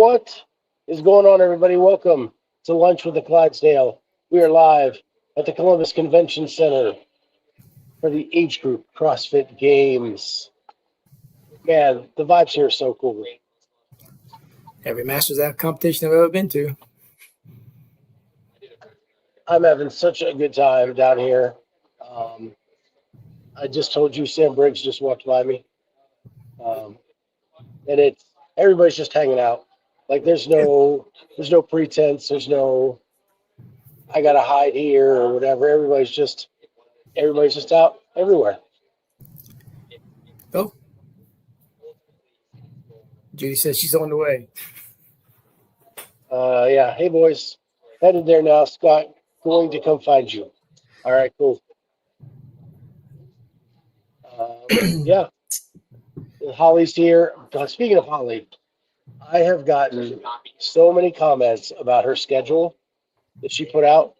What is going on, everybody? Welcome to Lunch with the Clydesdale. We are live at the Columbus Convention Center for the Age Group CrossFit Games. Man, the vibes here are so cool. Every Masters App competition I've ever been to. I'm having such a good time down here. I just told you Sam Briggs just walked by me. And everybody's just hanging out. Like there's no pretense. There's no I gotta hide here or whatever. Everybody's just out everywhere. Oh, Judy says she's on the way. Yeah. Hey boys, headed there now. Scott, going to come find you. All right, cool. Yeah. Holly's here. Speaking of Holly, I have gotten so many comments about her schedule that she put out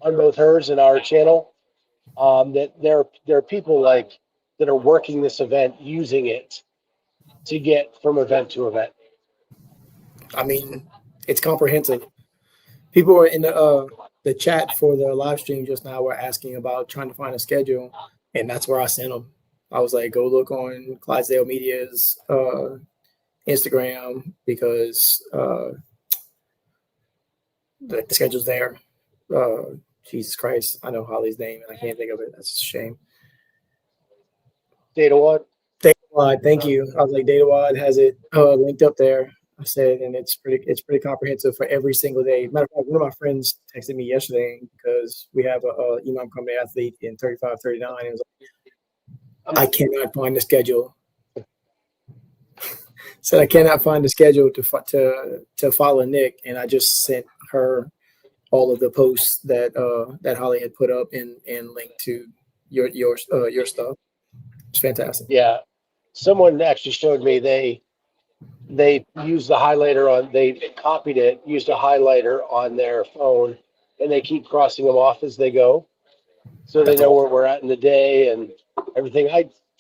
on both hers and our channel. That there are people that are working this event using it to get from event to event. I mean, it's comprehensive. People were in the chat for the live stream just now were asking about trying to find a schedule, and that's where I sent them. I was like, go look on Clydesdale Media's Instagram because the schedule's there. Jesus Christ, I know Holly's name and I can't think of it. That's a shame. Datawad? Datawad, thank you. I was like, Datawad has it linked up there. I said, and it's pretty comprehensive for every single day. Matter of fact, one of my friends texted me yesterday because we have a Imam Comedy athlete in 35-39. And was like, I cannot find the schedule. Said I cannot find the schedule to follow Nick, and I just sent her all of the posts that Holly had put up and linked to your stuff. It's fantastic. Yeah, someone actually showed me they used the highlighter on. They copied it, used a highlighter on their phone, and they keep crossing them off as they go, so they know where we're at in the day and everything.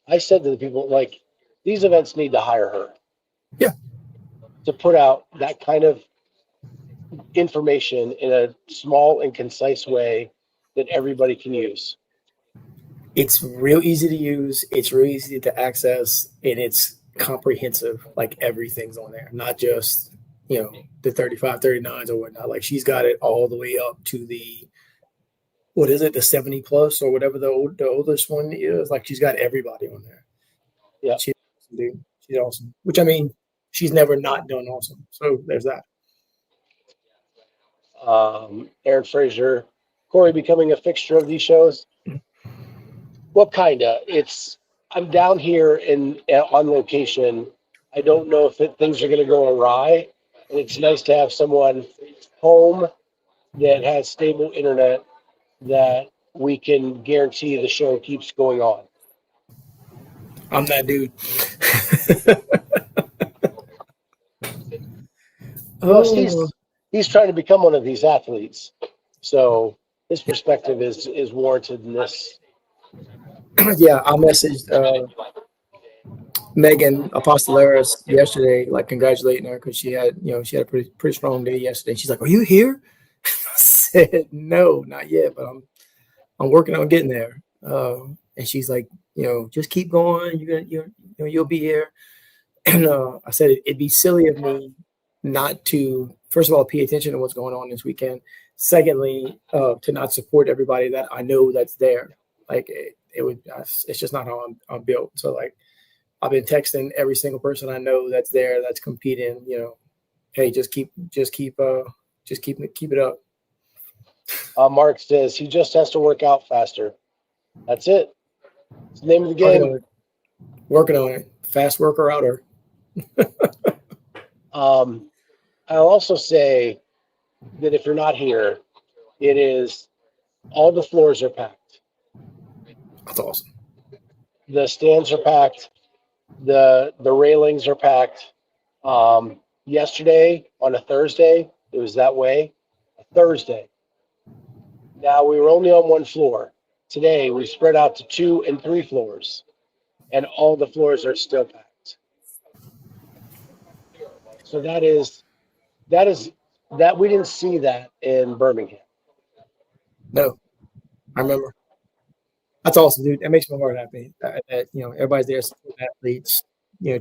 I said to the people, like, these events need to hire her. Yeah. To put out that kind of information in a small and concise way that everybody can use. It's real easy to use. It's real easy to access, and it's comprehensive. Like everything's on there, not just the 35-39s or whatnot. Like she's got it all the way up to the the 70 plus or whatever the oldest one is. Like she's got everybody on there. Yeah, she's awesome, dude. She's awesome. Which I mean, she's never not done awesome. So there's that. Aaron Fraser, Cory becoming a fixture of these shows. Well, kinda. I'm down here on location. I don't know if things are going to go awry, and it's nice to have someone home that has stable internet that we can guarantee the show keeps going on. I'm that dude. He's trying to become one of these athletes, so his perspective is warranted in this. Yeah, I messaged Megan Apostolaris yesterday, like congratulating her because she had a pretty strong day yesterday. She's like, "Are you here?" I said, "No, not yet, but I'm working on getting there." And she's like, "Just keep going. You'll be here." And I said it'd be silly of me not to, first of all, pay attention to what's going on this weekend. Secondly, to not support everybody that I know that's there. Like it's just not how I'm built. So like I've been texting every single person I know that's there, that's competing, hey, just keep it up. Mark says he just has to work out faster. That's it. It's the name of the game. Working on it. Fast worker outer. I'll also say that if you're not here, all the floors are packed. That's awesome. The stands are packed. The railings are packed. Yesterday on a Thursday, it was that way. A Thursday. Now we were only on one floor. Today we spread out to 2 and 3 floors, and all the floors are still packed. So that we didn't see that in Birmingham. No, I remember. That's awesome, dude. That makes my heart happy. That everybody's there supporting athletes,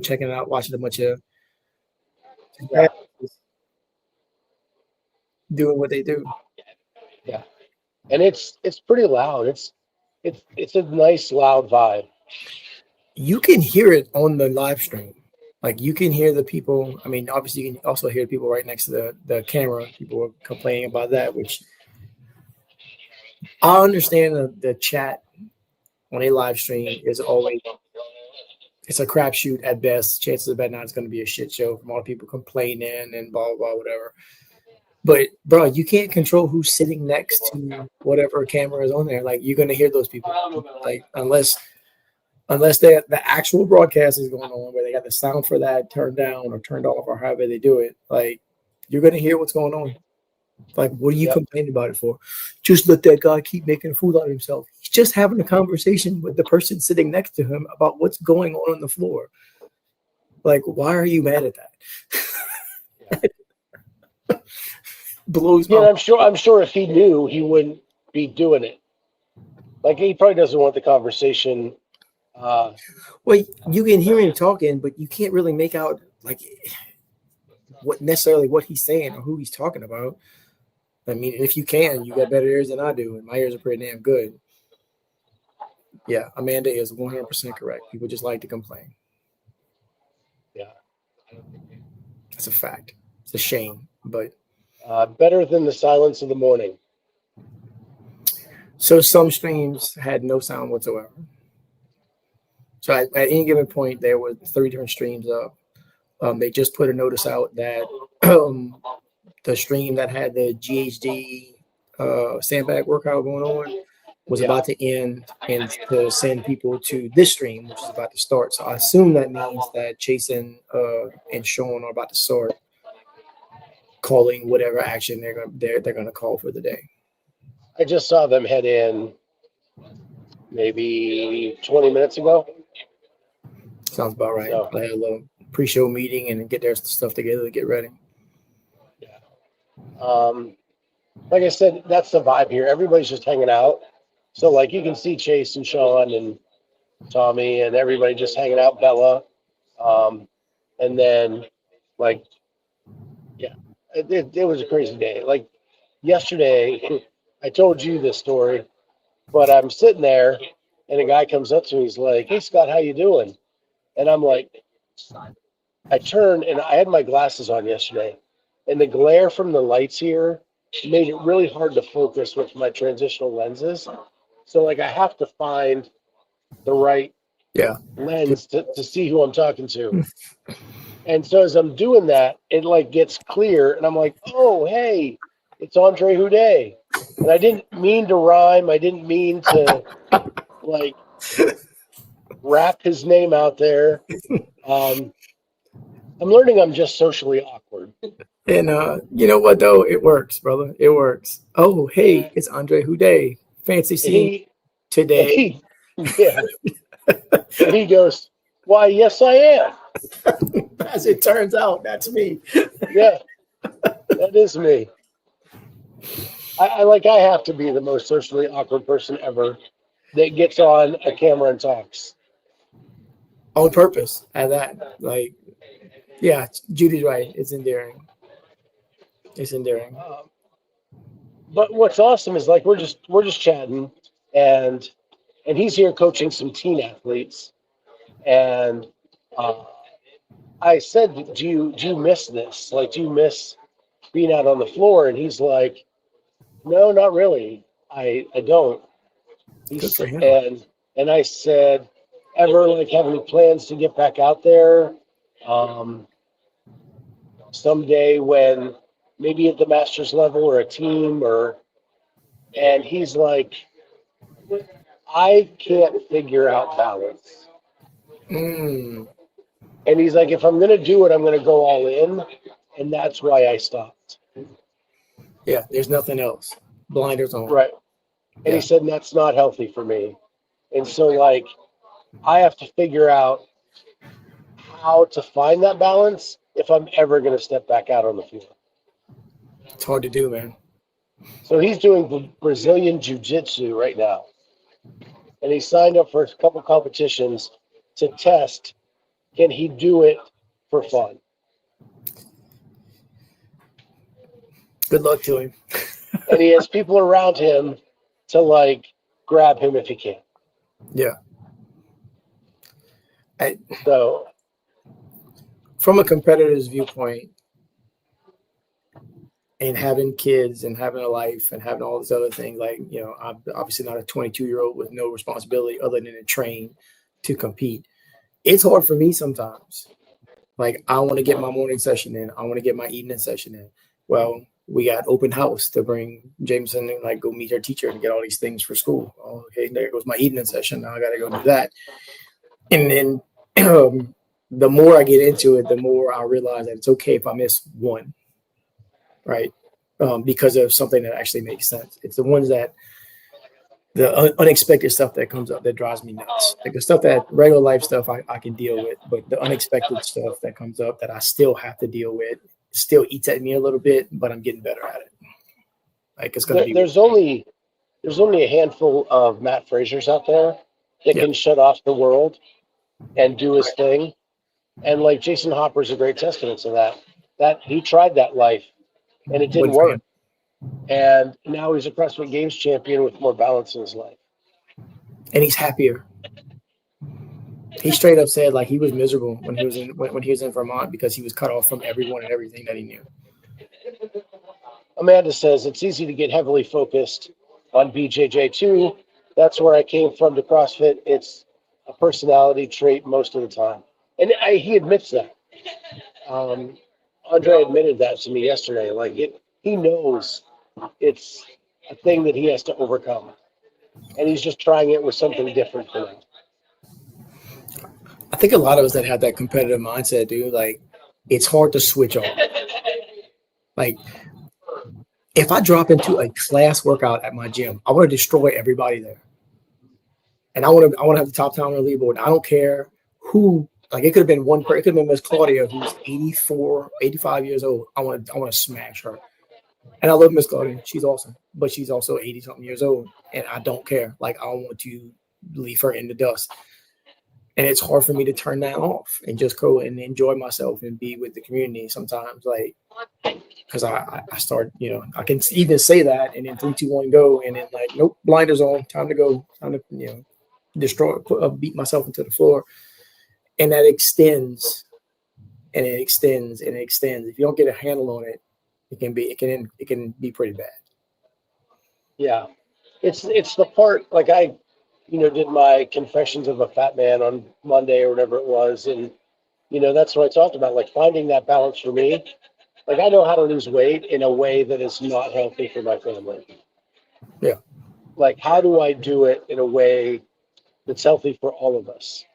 checking it out, watching a bunch of Yeah. doing what they do. Yeah. And it's pretty loud. It's a nice loud vibe. You can hear it on the live stream. Like you can hear the people. I mean, obviously you can also hear the people right next to the camera. People are complaining about that, which I understand the chat on a live stream is always, it's a crapshoot at best. Chances of bet not it's going to be a shit show from all the people complaining and blah, blah, whatever. But, bro, you can't control who's sitting next to whatever camera is on there. Like, you're going to hear those people. Like, unless the actual broadcast is going on where they got the sound for that turned down or turned off or however they do it, like, you're going to hear what's going on. Like, what are you complaining about it for? Just let that guy keep making a fool out of himself. He's just having a conversation with the person sitting next to him about what's going on the floor. Like, why are you mad at that? Blows yeah, I'm sure if he knew, he wouldn't be doing it. Like, he probably doesn't want the conversation. Well, you can hear him talking, but you can't really make out like what he's saying or who he's talking about. I mean, if you can, you got better ears than I do, and my ears are pretty damn good. Yeah, Amanda is 100% correct. People just like to complain. Yeah. That's a fact. It's a shame, but better than the silence of the morning. So some streams had no sound whatsoever. So at any given point, there were 3 different streams up. They just put a notice out that the stream that had the GHD sandbag workout going on was about to end and to send people to this stream, which is about to start. So I assume that means that Jason and Sean are about to start calling whatever action they're gonna call for the day. I just saw them head in maybe 20 minutes ago. Sounds about right. So, I had a little pre-show meeting and get their stuff together to get ready. Yeah. Like I said, that's the vibe here. Everybody's just hanging out. So, like, you can see Chase and Sean and Tommy and everybody just hanging out, Bella. And then, like, yeah, it was a crazy day. Like, yesterday, I told you this story, but I'm sitting there, and a guy comes up to me. He's like, "Hey, Scott, how you doing?" And I'm like, I turned, and I had my glasses on yesterday, and the glare from the lights here made it really hard to focus with my transitional lenses. So, like, I have to find the right lens to see who I'm talking to. And so as I'm doing that, it, like, gets clear, and I'm like, oh, hey, it's Andre Houdet. And I didn't mean to rhyme. I didn't mean to, like, rap his name out there. I'm learning I'm just socially awkward. And you know what, though? It works, brother. It works. Oh, hey, it's Andre Houdet. Fancy seeing you today. Yeah. And he goes, why, yes, I am. As it turns out, that's me. Yeah, that is me. I have to be the most socially awkward person ever that gets on a camera and talks. On purpose, at that. Like, yeah, Judy's right. It's endearing. It's endearing. But what's awesome is, like, we're just chatting, and he's here coaching some teen athletes, and I said, do you miss this? Like, do you miss being out on the floor? And he's like, no, not really. I don't. Good for him. And I said, ever, like, have any plans to get back out there someday when maybe at the master's level or a team and he's like, I can't figure out balance. And he's like, if I'm going to do it, I'm going to go all in. And that's why I stopped. Yeah, there's nothing else. Blinders on. Right. And he said, that's not healthy for me. And so, like, I have to figure out how to find that balance if I'm ever going to step back out on the field. It's hard to do, man. So he's doing Brazilian Jiu-Jitsu right now. And he signed up for a couple competitions to test, can he do it for fun? Good luck to him. And he has people around him to like grab him if he can. Yeah. So from a competitor's viewpoint, and having kids and having a life and having all these other things, like, you know, I'm obviously not a 22-year-old with no responsibility other than to train to compete. It's hard for me sometimes. Like, I want to get my morning session in. I want to get my evening session in. Well, we got open house to bring Jameson and like go meet her teacher and get all these things for school. Oh, okay, there goes my evening session. Now I got to go do that. And then the more I get into it, the more I realize that it's okay if I miss one. Right. Because of something that actually makes sense. It's the ones that the unexpected stuff that comes up that drives me nuts. Like the stuff that regular life stuff I can deal with, but the unexpected stuff that comes up that I still have to deal with still eats at me a little bit, but I'm getting better at it. Like it's going to be. There's only a handful of Matt Frasers out there that can shut off the world and do his thing. And like Jason Hopper's a great testament to that. That he tried that life and it didn't work. And now he's a CrossFit Games champion with more balance in his life. And he's happier. He straight up said like he was miserable when he was in Vermont because he was cut off from everyone and everything that he knew. Amanda says it's easy to get heavily focused on BJJ2. That's where I came from to CrossFit. It's a personality trait most of the time. And he admits that. Andre admitted that to me yesterday. Like he knows it's a thing that he has to overcome. And he's just trying it with something different for now. I think a lot of us that have that competitive mindset, dude, like it's hard to switch on. Like if I drop into a class workout at my gym, I want to destroy everybody there. And I want to have the top time on the leaderboard. I don't care who, like it could have been one person, it could have been Miss Claudia, who's 84, 85 years old. I want to smash her. And I love Miss Claudia. She's awesome. But she's also 80-something years old. And I don't care. Like I want to leave her in the dust. And it's hard for me to turn that off and just go and enjoy myself and be with the community sometimes. Like, because I start, you know, I can even say that and then 3, 2, 1, go. And then like, nope, blinders on, time to go, time to, you know, destroy, beat myself into the floor. And that extends and it extends and it extends. If you don't get a handle on it, it can be pretty bad. Yeah. It's the part, like I, you know, did my Confessions of a Fat Man on Monday or whatever it was. And, you know, that's what I talked about, like finding that balance for me. Like I know how to lose weight in a way that is not healthy for my family. Yeah. Like how do I do it in a way that's healthy for all of us?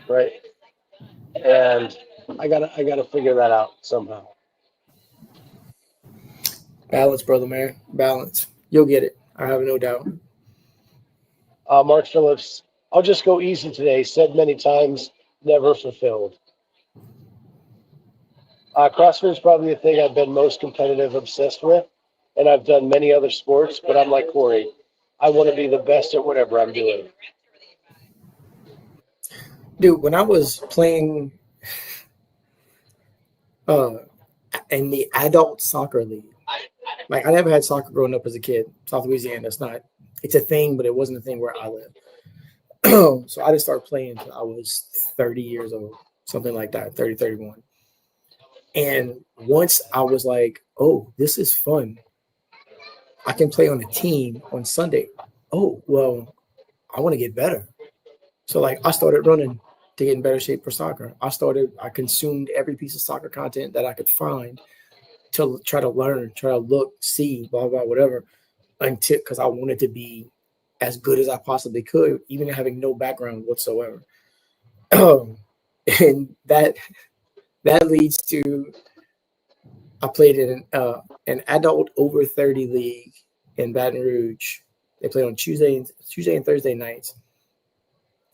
Right. And I gotta figure that out somehow. Balance, brother, man. Balance. You'll get it. I have no doubt. Mark Phillips, I'll just go easy today. Said many times, never fulfilled. CrossFit is probably the thing I've been most competitive, obsessed with, and I've done many other sports, but I'm like Cory. I want to be the best at whatever I'm doing. Dude, when I was playing in the adult soccer league, like I never had soccer growing up as a kid. South Louisiana, it's a thing, but it wasn't a thing where I live. So I didn't start playing until I was 30 years old, something like that, 30, 31. And once I was like, oh, this is fun. I can play on a team on Sunday. Oh, well, I want to get better. So like I started running to get in better shape for soccer. I consumed every piece of soccer content that I could find to try to learn, try to look, see, blah, blah, whatever, because I wanted to be as good as I possibly could, even having no background whatsoever. And that leads to, I played in an adult over 30 league in Baton Rouge. They played on Tuesday and Thursday nights.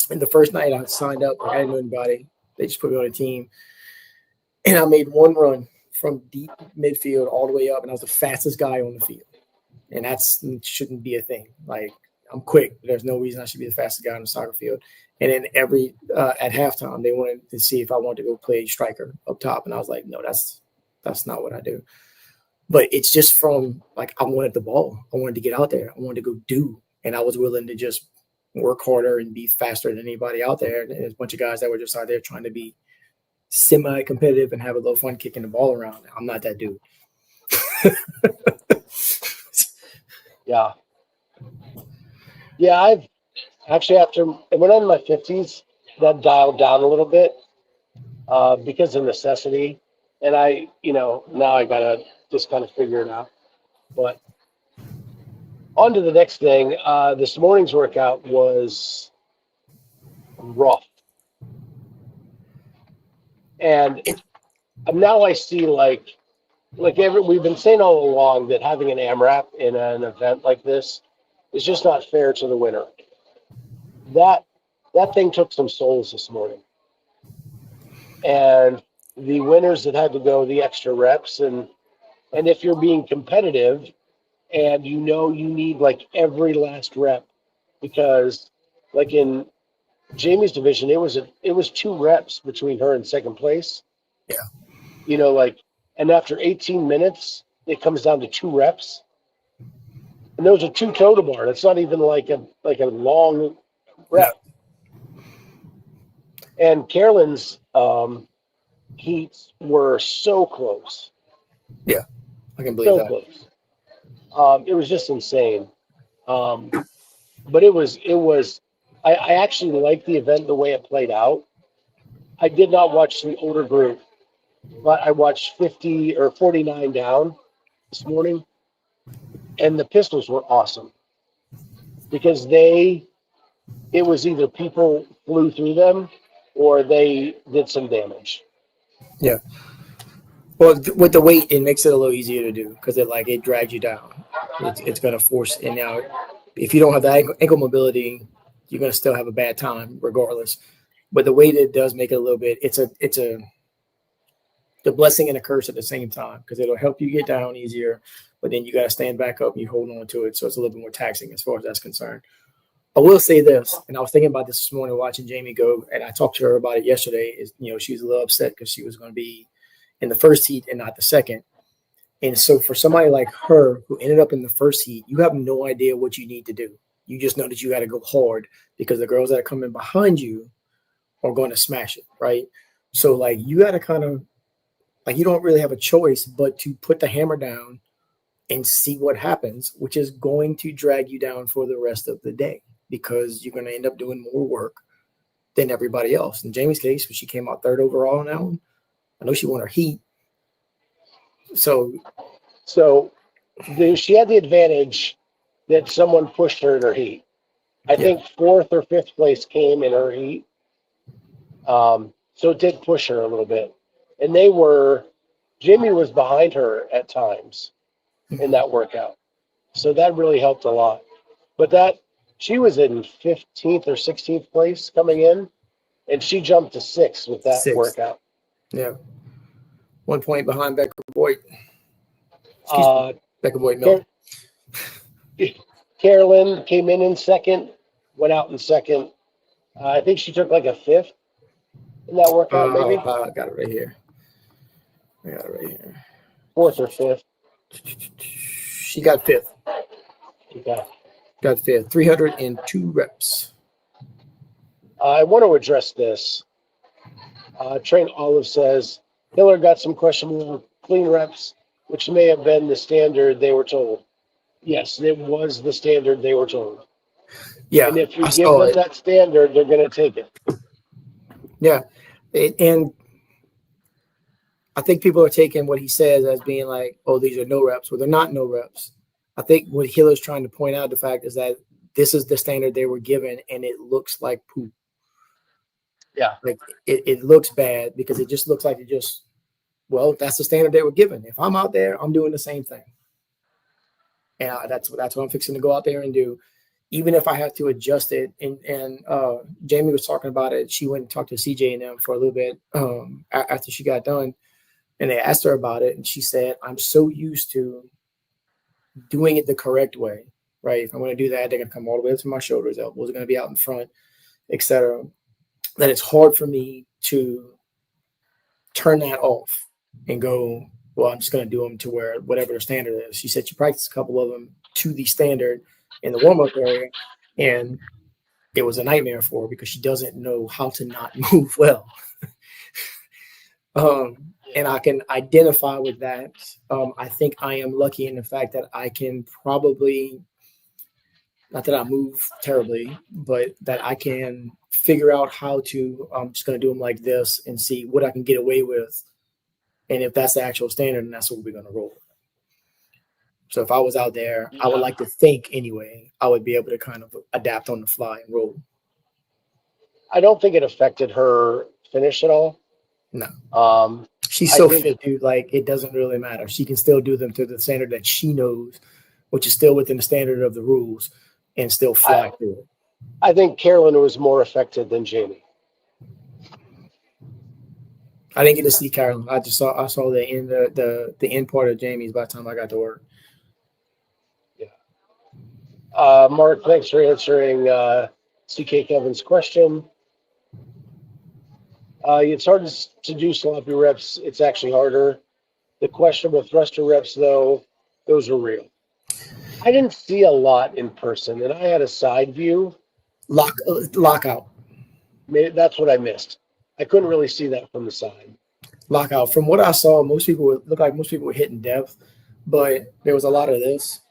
And the first night I signed up, I didn't know anybody. They just put me on a team, and I made one run from deep midfield all the way up, and I was the fastest guy on the field. And that shouldn't be a thing. Like, I'm quick. There's no reason I should be the fastest guy on the soccer field. And then at halftime, they wanted to see if I wanted to go play striker up top, and I was like, no, that's not what I do. But it's just from, like, I wanted the ball. I wanted to get out there. I wanted to go do. And I was willing to just work harder and be faster than anybody out there. And there's a bunch of guys that were just out there trying to be semi-competitive and have a little fun kicking the ball around. I'm not that dude. Yeah. Yeah, I've actually, when I'm in my 50s, that dialed down a little bit because of necessity. And now I got to just kind of figure it out. But on to the next thing. This morning's workout was rough. And now I see we've been saying all along that having an AMRAP in an event like this is just not fair to the winner. That thing took some souls this morning. And the winners that had to go the extra reps, and if you're being competitive and you need like every last rep, because like in Jamie's division, it was 2 reps between her and second place. Yeah. And after 18 minutes, it comes down to 2 reps. And those are 2 total bar. That's not even like a long rep. And Carolyn's heats were so close. Yeah, I can believe that. Close. It was just insane. But it was. I actually liked the event the way it played out. I did not watch the older group, but I watched 50 or 49 down this morning, and the pistols were awesome because it was either people flew through them or they did some damage. Yeah. Well, with the weight, it makes it a little easier to do because it drags you down. It's going to force. And now, if you don't have the ankle mobility, you're going to still have a bad time regardless. But the weight, it does make it a little bit. It's the blessing and a curse at the same time because it'll help you get down easier. But then you got to stand back up and you hold on to it, so it's a little bit more taxing as far as that's concerned. I will say this, and I was thinking about this morning watching Jamie go, and I talked to her about it yesterday. She was a little upset because she was going to be in the first heat and not the second. And so for somebody like her who ended up in the first heat, you have no idea what you need to do. You just know that you got to go hard because the girls that are coming behind you are going to smash it, right? So you got to kind of you don't really have a choice but to put the hammer down and see what happens, which is going to drag you down for the rest of the day because you're going to end up doing more work than everybody else. In Jamie's case, when she came out 3rd overall on that one, I know she won her heat. So she had the advantage that someone pushed her in her heat. I think 4th or 5th place came in her heat. So it did push her a little bit. And Jamie was behind her at times in that workout. So that really helped a lot. But she was in 15th or 16th place coming in, and she jumped to 6th with that workout. Yeah. 1 point behind Becca Boyd. Becca Boyd, no. Carolyn came in 2nd, went out in 2nd. I think she took like a 5th in that workout, maybe. I got it right here. 4th or 5th. She got 5th. Okay. Got 5th. 302 reps. I want to address this. Train Olive says, Hiller got some questionable clean reps, which may have been the standard they were told. Yes, it was the standard they were told. Yeah. And if you give them that standard, they're going to take it. Yeah. And I think people are taking what he says as being like, oh, these are no reps. Well, they're not no reps. I think what Hiller's trying to point out the fact is that this is the standard they were given, and it looks like poop. Yeah. It looks bad because it just looks like that's the standard they were given. If I'm out there, I'm doing the same thing. And that's what I'm fixing to go out there and do. even if I have to adjust it, and Jamie was talking about it. She went and talked to CJ and them for a little bit after she got done, and they asked her about it, and she said, "I'm so used to doing it the correct way, right? If I'm going to do that, they're going to come all the way up to my shoulders, elbows are going to be out in front, etc. That it's hard for me to turn that off and go, well, I'm just going to do them to where whatever the standard is." She said she practiced a couple of them to the standard in the warm-up area, and it was a nightmare for her because she doesn't know how to not move well. And I can identify with that. I think I am lucky in the fact that I can probably, not that I move terribly, but that I can figure out how to, I'm just going to do them like this and see what I can get away with. And if that's the actual standard, then that's what we're going to roll. So if I was out there, I would like to think anyway, I would be able to kind of adapt on the fly and roll. I don't think it affected her finish at all. No. She's so fit, dude. Like, it doesn't really matter. She can still do them to the standard that she knows, which is still within the standard of the rules, and still fly through it. I think Carolyn was more affected than Jamie. I didn't get to see Carolyn. I saw the end part of Jamie's by the time I got to work. Yeah. Mark, thanks for answering CK Kevin's question. It's hard to do sloppy reps. It's actually harder. The questionable thruster reps, though, those are real. I didn't see a lot in person, and I had a side view. Lockout. That's what I missed. I couldn't really see that from the side. Lockout. From what I saw, most people were hitting depth, but there was a lot of this,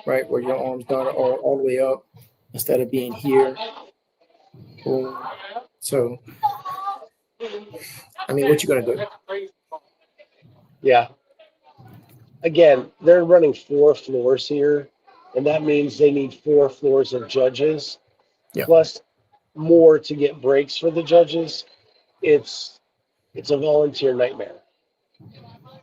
right, where your arms done all the way up instead of being here. Boom. So, I mean, what you gonna do? Yeah. Again, they're running 4 floors here, and that means they need 4 floors of judges, plus more to get breaks for the judges. It's a volunteer nightmare.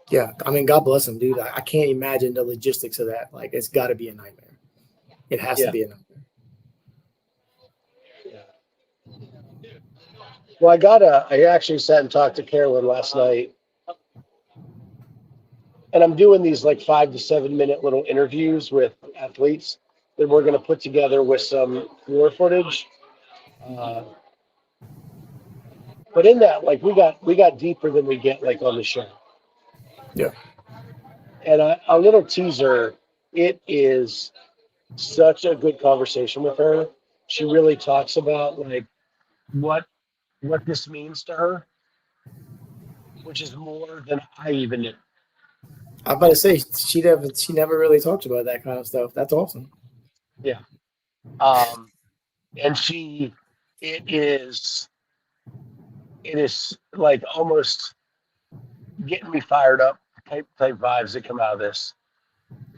Yeah, I mean, God bless them, dude. I can't imagine the logistics of that. Like, it's got to be a nightmare. It has to be a nightmare. Well, I actually sat and talked to Carolyn last night, and I'm doing these like 5 to 7 minute little interviews with athletes that we're going to put together with some floor footage. But in that, like, we got deeper than we get like on the show. Yeah. And a little teaser, it is such a good conversation with her. She really talks about like what this means to her, which is more than I even knew. I'm about to say she never really talks about that kind of stuff. That's awesome. Yeah. And it is like almost getting me fired up type vibes that come out of this.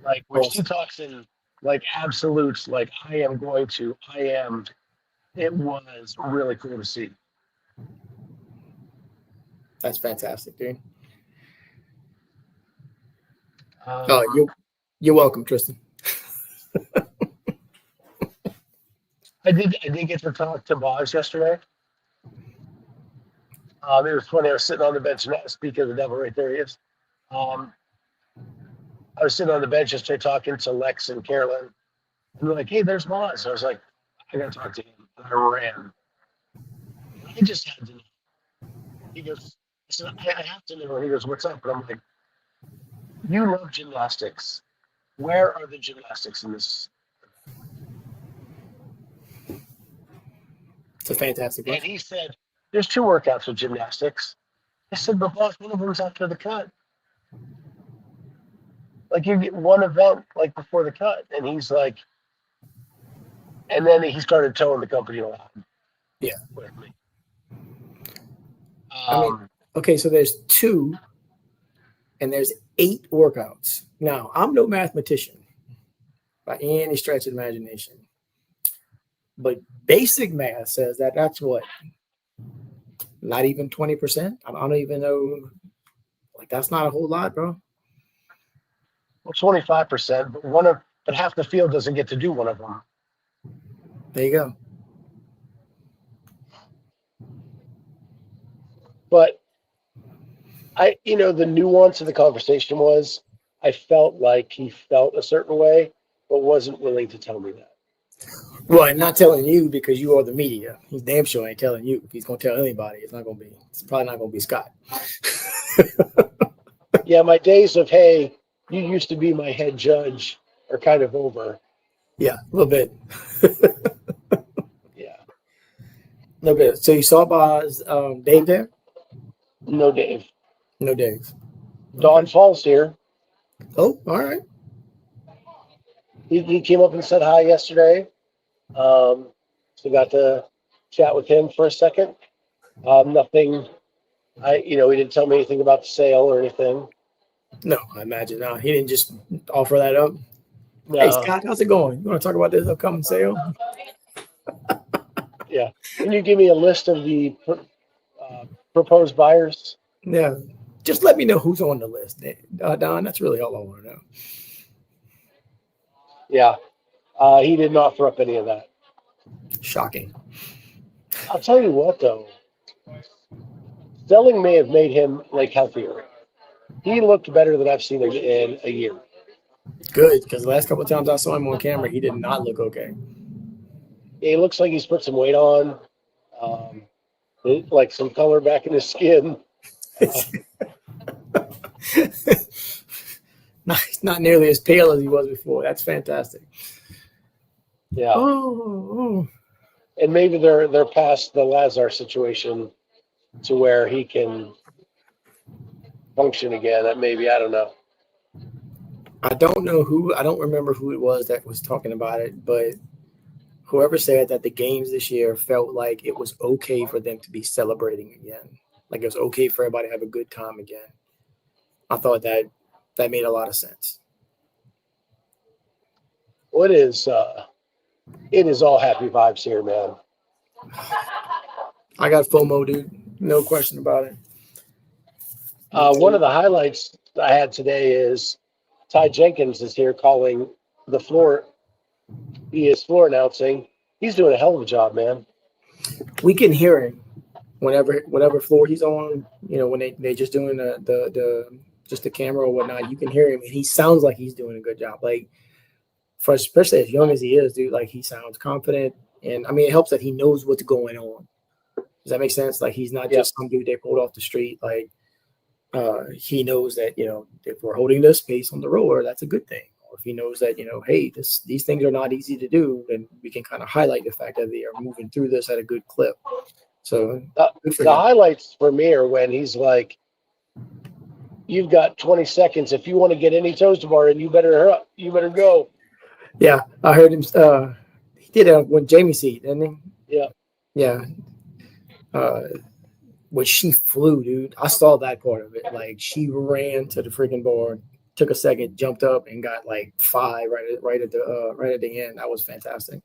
Like when she talks in like absolutes, like I am, it was really cool to see. That's fantastic, dude. You're welcome, Tristan. I did get to talk to Boz yesterday. It was funny. I was sitting on the bench, and speak of the devil, right there he is. I was sitting on the bench yesterday talking to Lex and Carolyn, and they're like, "Hey, there's Boz." I was like, "I got to talk to him." And I ran. I just had to know. He goes, I said, I have to know. And he goes, "What's up?" And I'm like, "You love gymnastics. Where are the gymnastics in this?" It's a fantastic one. And he said, "There's 2 workouts with gymnastics." I said, "But boss, one of them's after the cut. Like you get one event like before the cut." And he's like, and then he started towing the company around. Yeah. With me. I mean, okay, so there's 2, and there's 8 workouts. Now, I'm no mathematician by any stretch of the imagination, but basic math says that that's what, not even 20%. I don't even know. Like, that's not a whole lot, bro. Well, 25%, but half the field doesn't get to do one of them. There you go. But the nuance of the conversation was I felt like he felt a certain way, but wasn't willing to tell me that. Well, I'm not telling you because you are the media. He's damn sure ain't telling you. If he's gonna tell anybody, it's probably not gonna be Scott. Yeah, my days of, hey, you used to be my head judge are kind of over. Yeah, a little bit. Yeah. A little bit. So you saw Boz, Dave there? No Dave. No Dave. Don Falls here. Oh, all right. He came up and said hi yesterday. So got to chat with him for a second. Nothing. He didn't tell me anything about the sale or anything. No, I imagine not. He didn't just offer that up. No. Hey, Scott, how's it going? You want to talk about this upcoming sale? Yeah. Can you give me a list of the proposed buyers? Yeah. Just let me know who's on the list, Don. That's really all I want to know. Yeah. He didn't offer up any of that. Shocking. I'll tell you what, though. Selling may have made him healthier. He looked better than I've seen him in a year. Good, because the last couple of times I saw him on camera, he did not look okay. Yeah, he looks like he's put some weight on, like some color back in his skin. Not nearly as pale as he was before. That's fantastic. Yeah. Oh. And maybe they're past the Lazar situation to where he can function again. Maybe, I don't know. I don't remember who it was that was talking about it, but whoever said that the games this year felt like it was okay for them to be celebrating again. Like it was okay for everybody to have a good time again. I thought that made a lot of sense. Well, it is all happy vibes here, man. I got FOMO, dude. No question about it. One of the highlights I had today is Ty Jenkins is here calling the floor. He is floor announcing. He's doing a hell of a job, man. We can hear him whatever floor he's on. When they just doing the just the camera or whatnot, you can hear him, and he sounds like he's doing a good job. Like for especially as young as he is, dude, like he sounds confident, and I mean it helps that he knows what's going on. Does that make sense? Like he's not just some dude they pulled off the street. Like he knows that if we're holding this space on the roller, that's a good thing. Or if he knows that hey, these things are not easy to do, then we can kind of highlight the fact that they are moving through this at a good clip. So the highlights for me are when he's like, "You've got 20 seconds. If you want to get any toes to bar in, you better go." Yeah, I heard him. He did it when Jamie see, didn't he? Yeah. Yeah. When she flew, dude, I saw that part of it. Like she ran to the freaking board, took a second, jumped up, and got like 5 right at the end. That was fantastic.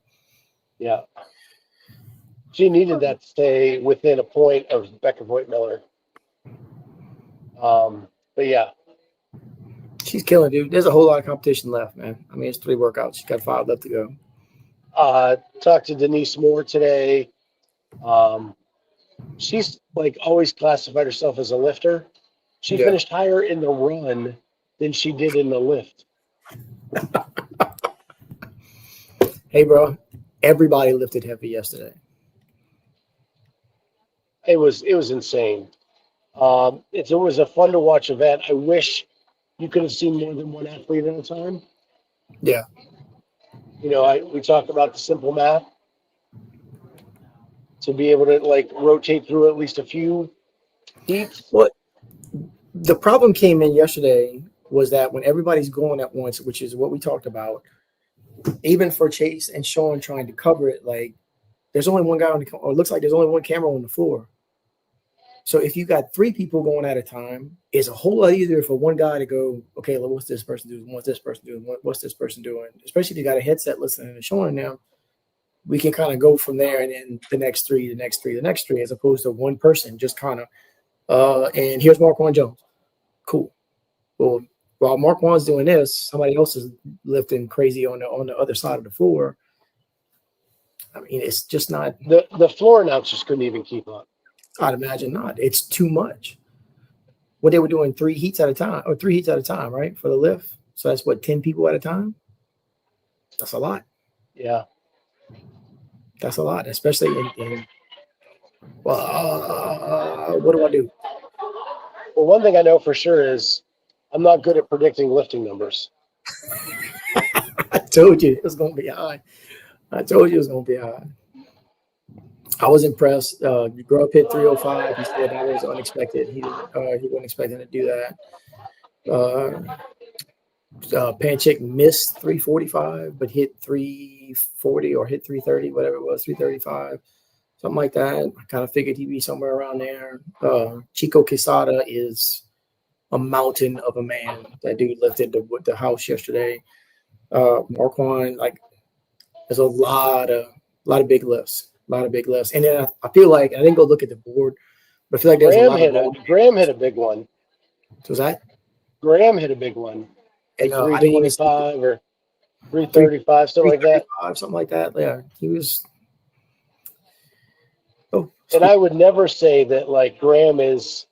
Yeah. She needed that to stay within a point of Becker Voigt Miller. But yeah. She's killing, dude. There's a whole lot of competition left, man. I mean, it's 3 workouts. She's got 5 left to go. Talked to Denise Moore today. She's always classified herself as a lifter. She finished higher in the run than she did in the lift. Hey, bro, everybody lifted heavy yesterday. It was insane. It was a fun to watch event. I wish you could have seen more than one athlete at a time. Yeah. We talk about the simple math. To be able to rotate through at least a few heats. What the problem came in yesterday was that when everybody's going at once, which is what we talked about, even for Chase and Sean trying to cover it, like there's only one guy or it looks like there's only one camera on the floor. So if you got 3 people going at a time, it's a whole lot easier for one guy to go, okay, what's this person doing? What's this person doing? What's this person doing? Especially if you got a headset listening and showing them. We can kind of go from there and then the next 3, as opposed to one person just kind of, and here's Marquand Jones. Cool. Well, while Marquand's doing this, somebody else is lifting crazy on the other side of the floor. I mean, it's just not. The floor announcers couldn't even keep up. I'd imagine not. It's too much. What they were doing 3 heats at a time, right, for the lift. So that's what 10 people at a time. That's a lot. Yeah, that's a lot, especially in. Well, what do I do? Well, one thing I know for sure is I'm not good at predicting lifting numbers. I told you it was going to be high. I was impressed. Girl hit 305. He said that was unexpected. He wasn't expecting to do that. Panchik missed 345, but hit 340 or hit 330, whatever it was, 335, something like that. I kind of figured he'd be somewhere around there. Chico Quesada is a mountain of a man. That dude lifted the house yesterday. Marquand, like, there's a lot of big lifts. And then I feel like, I didn't go look at the board, but I feel like there's a lot of Graham hit a big one. So was that? Graham hit a big one. Like 325 or 335, something like that. Something like that. Yeah, he was. Oh, and I would never say that like Graham is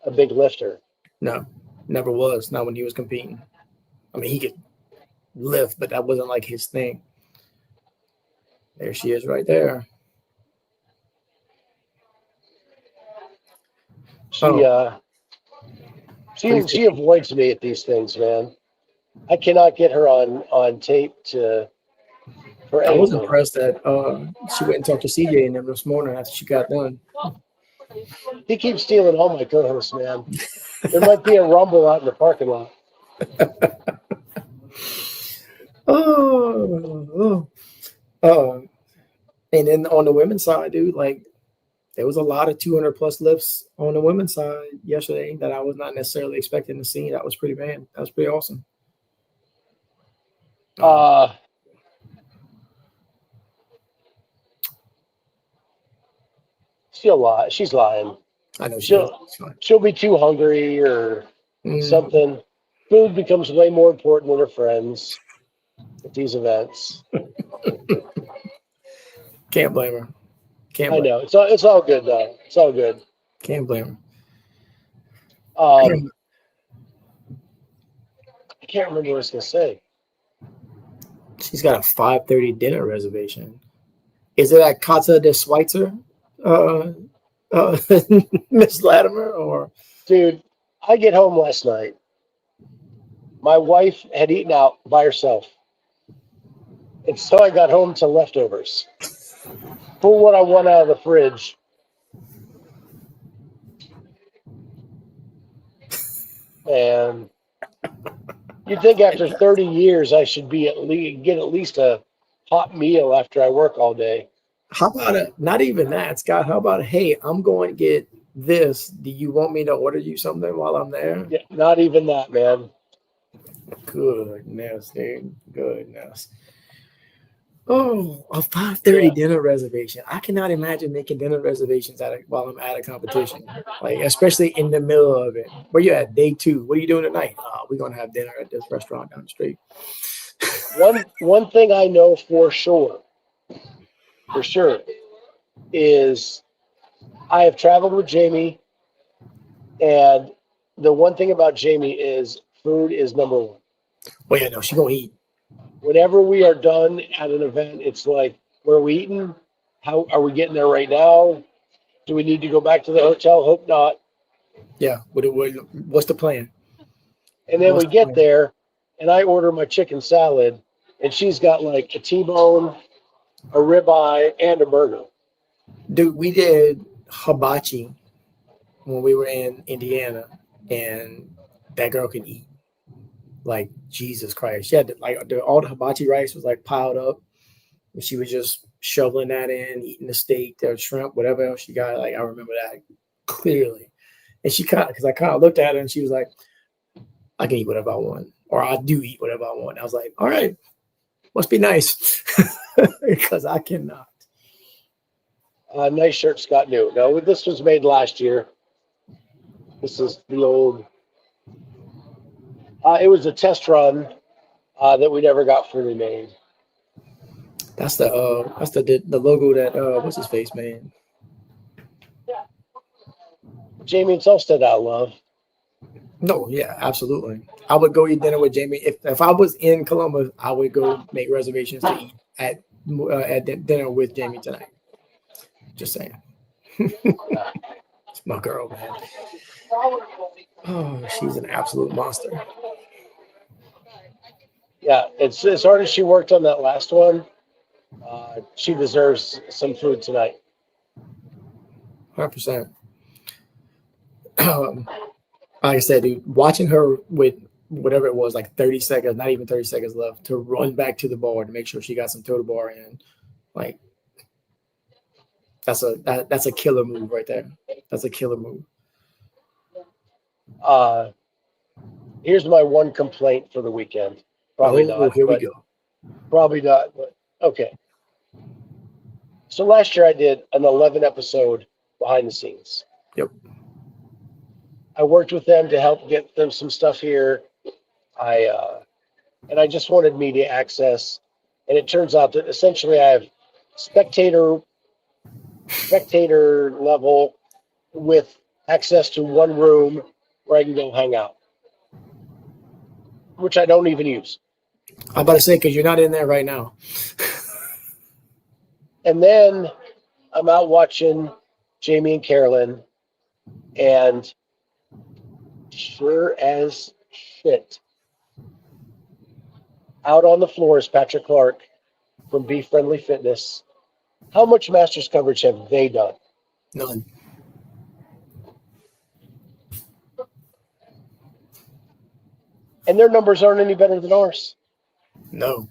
a big lifter. No, never was. Not when he was competing. I mean, he could lift, but that wasn't like his thing. There she is right there. She avoids me at these things, man. I cannot get her on tape for anything. I was impressed that she went and talked to CJ and them this morning after she got done. He keeps stealing all my co-hosts, man. There might be a rumble out in the parking lot. And then on the women's side, dude, like, there was a lot of 200 plus lifts on the women's side yesterday that I was not necessarily expecting to see. That was pretty awesome. She's lying. I know she'll be too hungry or something. Food becomes way more important than her friends at these events. Can't blame her. I know. It's all good though. It's all good. Can't blame her. I can't remember what I was gonna say. She's got a 5:30 dinner reservation. Is it at Casa de Schweitzer, Miss Latimer, or? Dude, I get home last night. My wife had eaten out by herself. And so I got home to leftovers. Pull what I want out of the fridge. And you'd think after 30 years I should be get at least a hot meal after I work all day. How about not even that, Scott? How about, hey, I'm going to get this. Do you want me to order you something while I'm there? Yeah, not even that, man. Goodness, dude. Goodness. Oh, a 5:30 dinner reservation. I cannot imagine making dinner reservations while I'm at a competition, like, especially in the middle of it. Where you at? Day 2. What are you doing tonight? We're gonna have dinner at this restaurant down the street. One thing I know for sure, is I have traveled with Jamie, and the one thing about Jamie is food is number one. Well, yeah, no, she's gonna eat. Whenever we are done at an event, it's like, where are we eating? How are we getting there right now? Do we need to go back to the hotel? Hope not. Yeah. What's the plan? And then we get there, and I order my chicken salad, and she's got like a T-bone, a ribeye, and a burger. Dude, we did hibachi when we were in Indiana, and that girl can eat. Like, Jesus Christ. She had all the hibachi rice was like piled up, and she was just shoveling that in, eating the steak, the shrimp, whatever else she got. Like, I remember that clearly. And because I kind of looked at her and she was like, I can eat whatever I want, or I do eat whatever I want. I was like, all right, must be nice, because I cannot. Nice shirt, Scott New. No, this was made last year. This is the old. It was a test run that we never got fully made. That's the logo that what's his face, man? Jamie and Solstead, I love. No, yeah, absolutely. I would go eat dinner with Jamie if I was in Columbus. I would go make reservations to eat at dinner with Jamie tonight. Just saying. It's my girl, man. Oh, she's an absolute monster. Yeah, it's as hard as she worked on that last one. She deserves some food tonight. 100%. Like I said, dude, watching her with whatever it was, like 30 seconds, not even 30 seconds left, to run back to the bar to make sure she got some total bar in, like that's a killer move right there. That's a killer move. Here's my one complaint for the weekend. Probably not. Here we go. Probably not, but okay. So last year I did an 11 episode behind the scenes. Yep. I worked with them to help get them some stuff here. And I just wanted media access. And it turns out that essentially I have spectator level with access to one room where I can go hang out, which I don't even use. I'm about to say, because you're not in there right now. And then I'm out watching Jamie and Carolyn, and sure as shit, out on the floor is Patrick Clark from Be Friendly Fitness. How much Masters coverage have they done? None. And their numbers aren't any better than ours. No.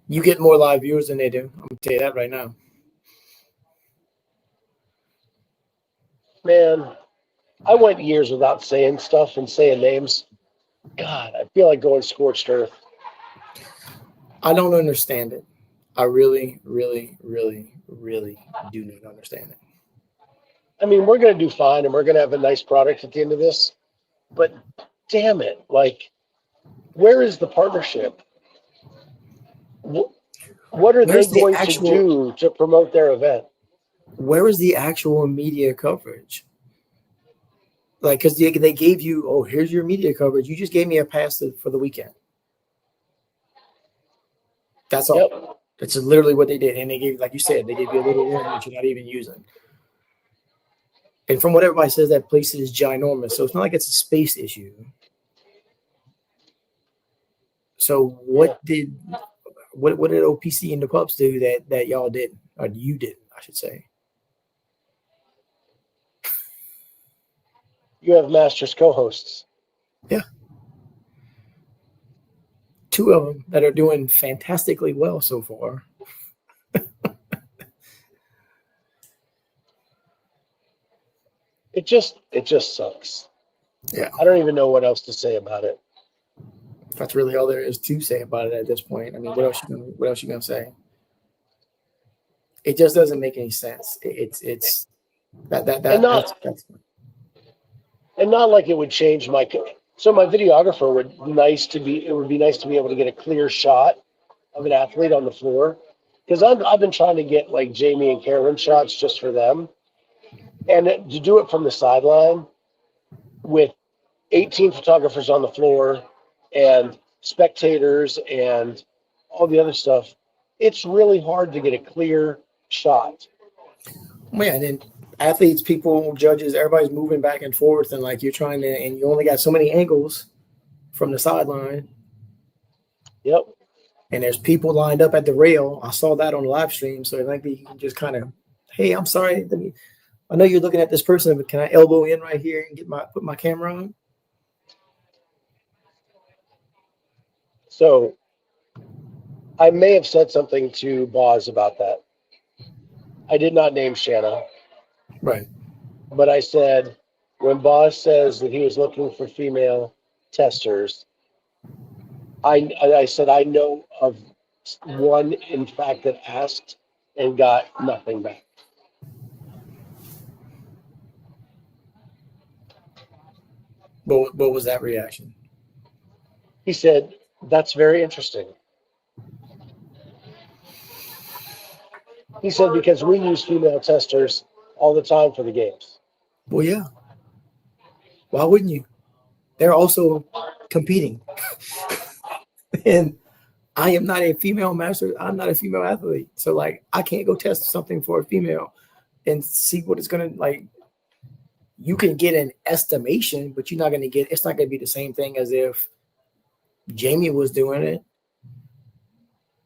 You get more live viewers than they do. I'm going to tell you that right now. Man, I went years without saying stuff and saying names. God, I feel like going scorched earth. I don't understand it. I really, really, really, really do not understand it. I mean, we're going to do fine, and we're going to have a nice product at the end of this. But damn it, like, where is the partnership? What are they going to do to promote their event? Where is the actual media coverage? Like, because they gave you, oh, here's your media coverage. You just gave me a pass for the weekend. That's all. Yep. That's literally what they did. And they gave, like you said, they gave you a little room that you're not even using. And from what everybody says, that place is ginormous. So it's not like it's a space issue. So what did OPC and the pubs do that y'all didn't, or you didn't, I should say? You have Masters co-hosts. Yeah. 2 of them that are doing fantastically well so far. It just sucks. Yeah. I don't even know what else to say about it. That's really all there is to say about it at this point. I mean, what else you gonna say? It just doesn't make any sense. It's and not like it would change my. So my videographer would be nice to be able to get a clear shot of an athlete on the floor, because I've been trying to get like Jamie and Carolyn shots just for them, and to do it from the sideline with 18 photographers on the floor and spectators and all the other stuff, it's really hard to get a clear shot. Yeah, and then athletes, people, judges, everybody's moving back and forth, and like you're trying to, and you only got so many angles from the sideline. Yep. And there's people lined up at the rail. I saw that on the live stream, so I think you can just kind of, hey, I'm sorry, I know you're looking at this person, but can I elbow in right here and put my camera on? So I may have said something to Boz about that. I did not name Shanna. Right. But I said, when Boz says that he was looking for female testers, I said, I know of one, in fact, that asked and got nothing back. What was that reaction? He said, that's very interesting. He said because we use female testers all the time for the games. Well, yeah. Why wouldn't you? They're also competing. And I am not a female master. I'm not a female athlete. So, like, I can't go test something for a female and see what it's going to, like, you can get an estimation, but you're not going to get, it's not going to be the same thing as if Jamie was doing it,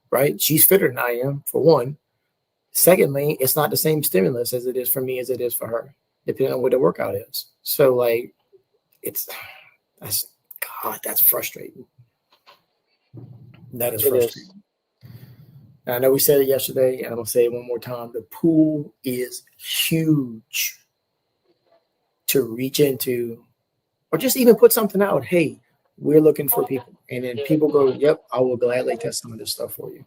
right? She's fitter than I am, for one. Secondly, it's not the same stimulus as it is for me as it is for her, depending on what the workout is. So, like, that's frustrating. That is frustrating. And I know we said it yesterday, and I'm going to say it one more time. The pool is huge to reach into, or just even put something out. Hey, we're looking for people. And then people go, yep, I will gladly test some of this stuff for you.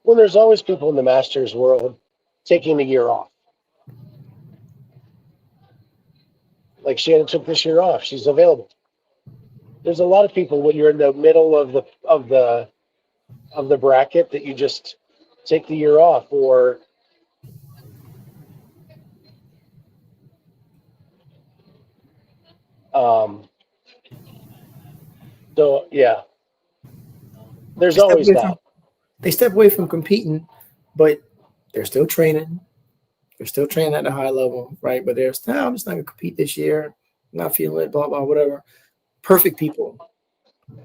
Well, there's always people in the Masters world taking the year off. Like Shannon took this year off. She's available. There's a lot of people when you're in the middle of the bracket that you just take the year off, or so yeah. There's always that. They step away from competing, but they're still training. They're still training at a high level, right? But they're still, I'm just not going to compete this year. I'm not feeling it, blah, blah, whatever. Perfect people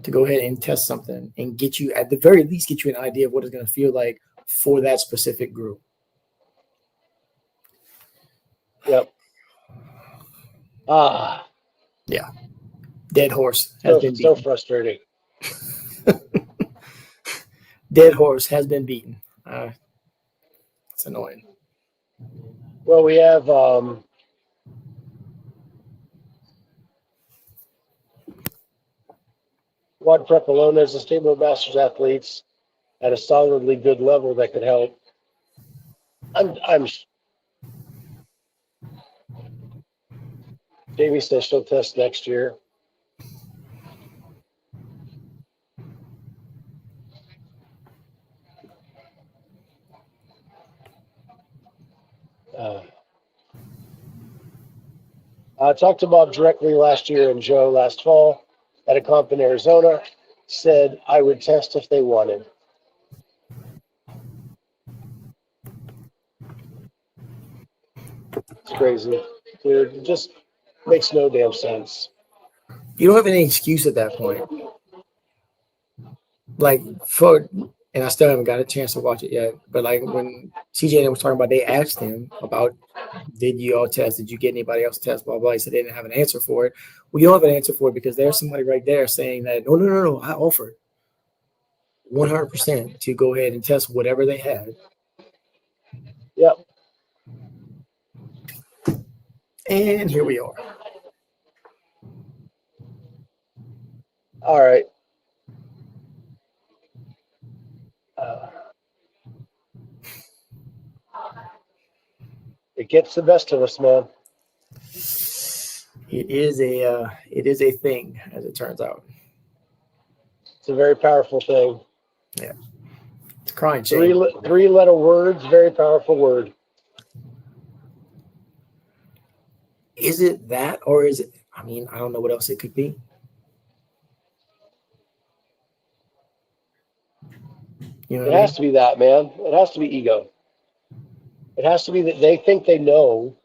to go ahead and test something and get you, at the very least, get you an idea of what it's going to feel like for that specific group. Yep. Yeah. Dead horse has been beaten. So frustrating. Dead horse has been beaten. It's annoying. Well, we have Quad Prep alone as a stable of Masters athletes at a solidly good level that could help. Jamie says she'll test next year. I talked to Bob directly last year and Joe last fall at a comp in Arizona. Said I would test if they wanted. It's crazy, dude. It just makes no damn sense. You don't have any excuse at that point. Like, and I still haven't got a chance to watch it yet, but like when CJ was talking about, they asked him about, did you all test? Did you get anybody else test? Blah, blah. He said they didn't have an answer for it. Well, you don't have an answer for it because there's somebody right there saying that, no, I offered 100% to go ahead and test whatever they had. Yep. And here we are. All right. It gets the best of us, man. It is a thing, as it turns out. It's a very powerful thing. Yeah. It's a crying shame. Three-letter words, very powerful word. Is it that, or is it, I mean, I don't know what else it could be. You know, it has to be that, man. It has to be ego. It has to be that they think they know,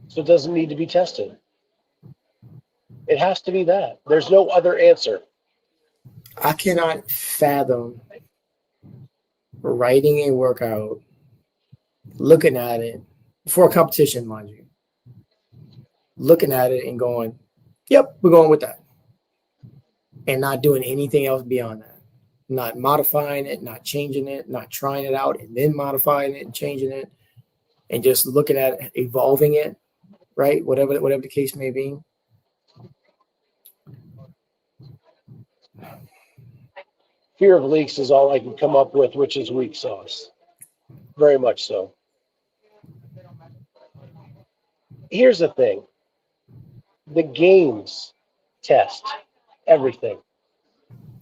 so it doesn't need to be tested. It has to be that. There's no other answer. I cannot fathom writing a workout, looking at it, for a competition, mind you, looking at it and going, yep, we're going with that. And not doing anything else beyond that. Not modifying it, not changing it, not trying it out and then modifying it and changing it, and just looking at it, evolving it, right? Whatever the case may be. Fear of leaks is all I can come up with, which is weak sauce. Very much so. Here's the thing. The games test everything.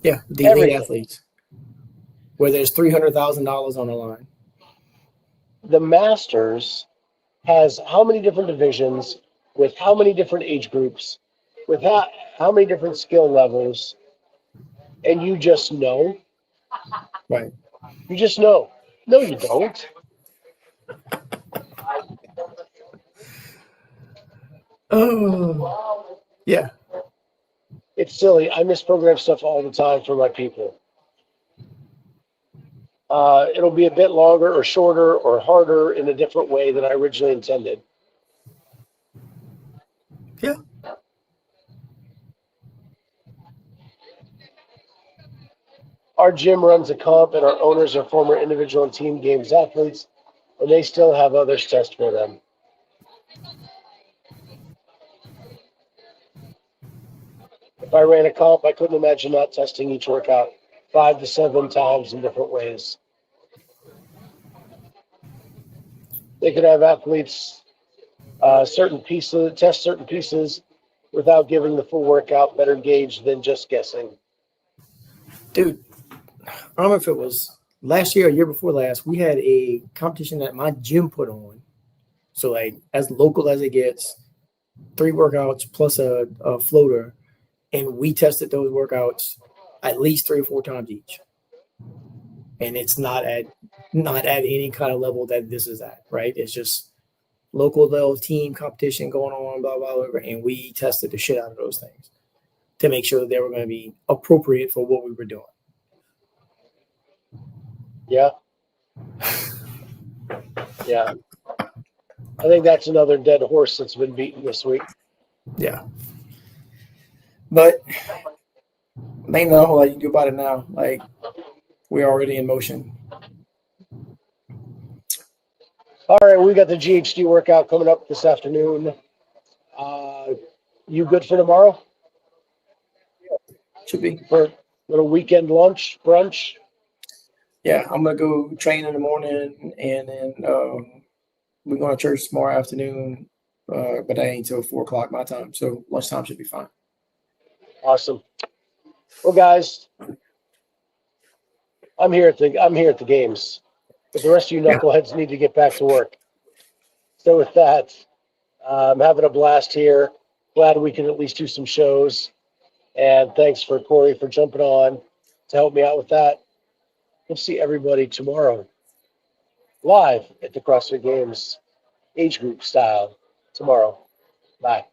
Yeah, the elite athletes. where there's $300,000 on the line. The Masters has how many different divisions with how many different age groups with how many different skill levels, and you just know. Right. You just know. No, you don't. Oh, yeah. It's silly. I misprogram stuff all the time for my people. It'll be a bit longer or shorter or harder in a different way than I originally intended. Yeah. Our gym runs a comp, and our owners are former individual and team games athletes, and they still have others test for them. If I ran a comp, I couldn't imagine not testing each workout 5 to 7 times in different ways. They could have athletes test certain pieces without giving the full workout better gauge than just guessing. Dude, I don't know if it was last year or year before last, we had a competition that my gym put on. So, like, as local as it gets, 3 workouts plus a floater. And we tested those workouts at least 3 or 4 times each. And it's not at any kind of level that this is at, right? It's just local level team competition going on, blah, blah, blah. And we tested the shit out of those things to make sure that they were going to be appropriate for what we were doing. Yeah. Yeah. I think that's another dead horse that's been beaten this week. Yeah. But ain't no whole lot you can do about it now. Like, we're already in motion. All right, we got the GHD workout coming up this afternoon. You good for tomorrow? Should be. For a little weekend brunch? Yeah, I'm going to go train in the morning, and then we're going to church tomorrow afternoon, but that ain't until 4 o'clock my time. So lunchtime should be fine. Awesome. Well, guys, I'm here at the games, but the rest of you knuckleheads need to get back to work. So with that, I'm having a blast here. Glad we can at least do some shows. And thanks for Cory for jumping on to help me out with that. We'll see everybody tomorrow live at the CrossFit Games age group style tomorrow. Bye.